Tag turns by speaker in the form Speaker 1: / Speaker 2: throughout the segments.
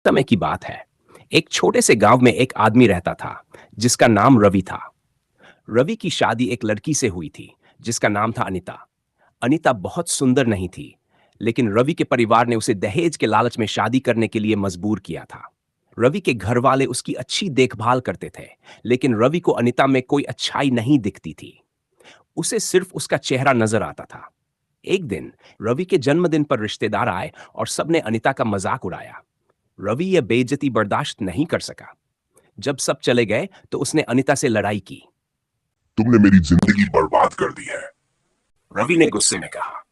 Speaker 1: समय की बात है। एक छोटे से गांव में एक आदमी रहता था जिसका नाम रवि था। रवि की शादी एक लड़की से हुई थी जिसका नाम था अनीता। अनीता बहुत सुंदर नहीं थी, लेकिन रवि के परिवार ने उसे दहेज के लालच में शादी करने के लिए मजबूर किया था। रवि के घर वाले उसकी अच्छी देखभाल करते थे, लेकिन रवि को अनीता में कोई अच्छाई नहीं दिखती थी। उसे सिर्फ उसका चेहरा नजर आता था। एक दिन रवि के जन्मदिन पर रिश्तेदार आए और सबने अनीता का मजाक उड़ाया। रवि यह बेइज्जती बर्दाश्त नहीं कर सका। जब सब चले गए तो उसने अनीता से लड़ाई की।
Speaker 2: तुमने मेरी जिंदगी बर्बाद कर दी है।
Speaker 1: रवि ने गुस्से में कहा।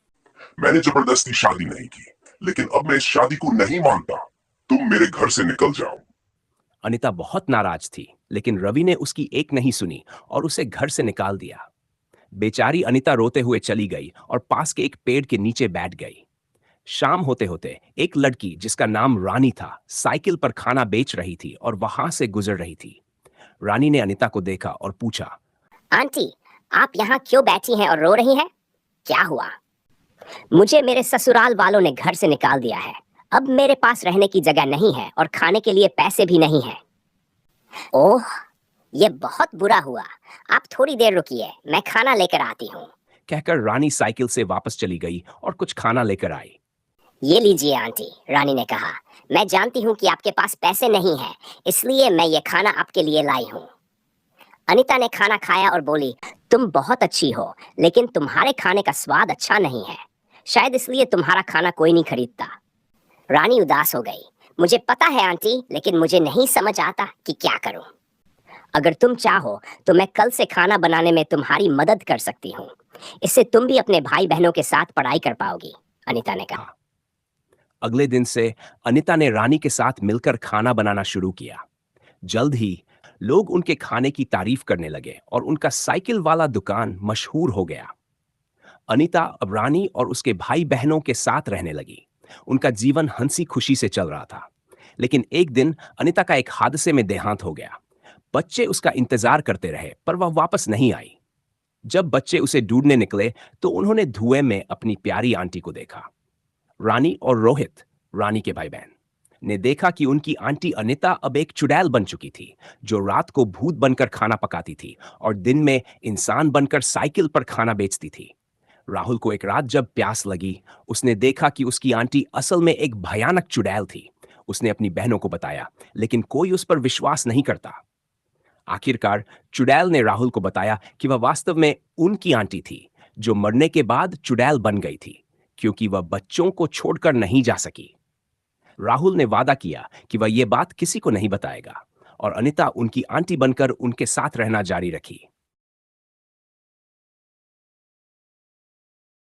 Speaker 2: मैंने जबरदस्ती शादी नहीं की, लेकिन अब मैं इस शादी को नहीं मानता। तुम मेरे घर से निकल जाओ।
Speaker 1: अनीता बहुत नाराज थी, लेकिन रवि ने उसकी एक नहीं सुनी और उसे घर से निकाल दिया। बेचारी अनीता रोते हुए चली गई और पास के एक पेड़ के नीचे बैठ गई। शाम होते होते एक लड़की जिसका नाम रानी था साइकिल पर खाना बेच रही थी और वहां से गुजर रही थी। रानी ने अनीता को देखा और पूछा,
Speaker 3: आंटी, आप यहाँ क्यों बैठी हैं और रो रही हैं? क्या हुआ? मुझे मेरे ससुराल वालों ने घर से निकाल दिया है। अब मेरे पास रहने की जगह नहीं है और खाने के लिए पैसे भी नहीं है। ओह, ये बहुत बुरा हुआ। आप थोड़ी देर रुकिए, मैं खाना लेकर आती हूँ।
Speaker 1: कहकर रानी साइकिल से वापस चली गई और कुछ खाना लेकर आई।
Speaker 3: ये लीजिए आंटी, रानी ने कहा। मैं जानती हूँ कि आपके पास पैसे नहीं हैं, इसलिए मैं ये खाना आपके लिए लाई हूँ। अनीता ने खाना खाया और बोली, तुम बहुत अच्छी हो, लेकिन तुम्हारे खाने का स्वाद अच्छा नहीं है। शायद इसलिए तुम्हारा खाना कोई नहीं खरीदता। रानी उदास हो गई। मुझे पता है आंटी, लेकिन मुझे नहीं समझ आता कि क्या करूं। अगर तुम चाहो तो मैं कल से खाना बनाने में तुम्हारी मदद कर सकती हूँ। इससे तुम भी अपने भाई बहनों के साथ पढ़ाई कर पाओगी, अनीता ने कहा।
Speaker 1: अगले दिन से अनीता ने रानी के साथ मिलकर खाना बनाना शुरू किया। जल्द ही लोग उनके खाने की तारीफ करने लगे और उनका साइकिल वाला दुकान मशहूर हो गया। अनीता अब रानी और उसके भाई बहनों के साथ रहने लगी। उनका जीवन हंसी खुशी से चल रहा था। लेकिन एक दिन अनीता का एक हादसे में देहांत हो गया। बच्चे उसका इंतजार करते रहे, पर वह वापस नहीं आई। जब बच्चे उसे ढूंढने निकले तो उन्होंने धुएं में अपनी प्यारी आंटी को देखा। रानी और रोहित, रानी के भाई बहन, ने देखा कि उनकी आंटी अनीता अब एक चुड़ैल बन चुकी थी, जो रात को भूत बनकर खाना पकाती थी और दिन में इंसान बनकर साइकिल पर खाना बेचती थी। राहुल को एक रात जब प्यास लगी, उसने देखा कि उसकी आंटी असल में एक भयानक चुड़ैल थी। उसने अपनी बहनों को बताया, लेकिन कोई उस पर विश्वास नहीं करता। आखिरकार चुड़ैल ने राहुल को बताया कि वह वास्तव में उनकी आंटी थी, जो मरने के बाद चुड़ैल बन गई थी, क्योंकि वह बच्चों को छोड़कर नहीं जा सकी। राहुल ने वादा किया कि वह यह बात किसी को नहीं बताएगा, और अनीता उनकी आंटी बनकर उनके साथ रहना जारी रखी।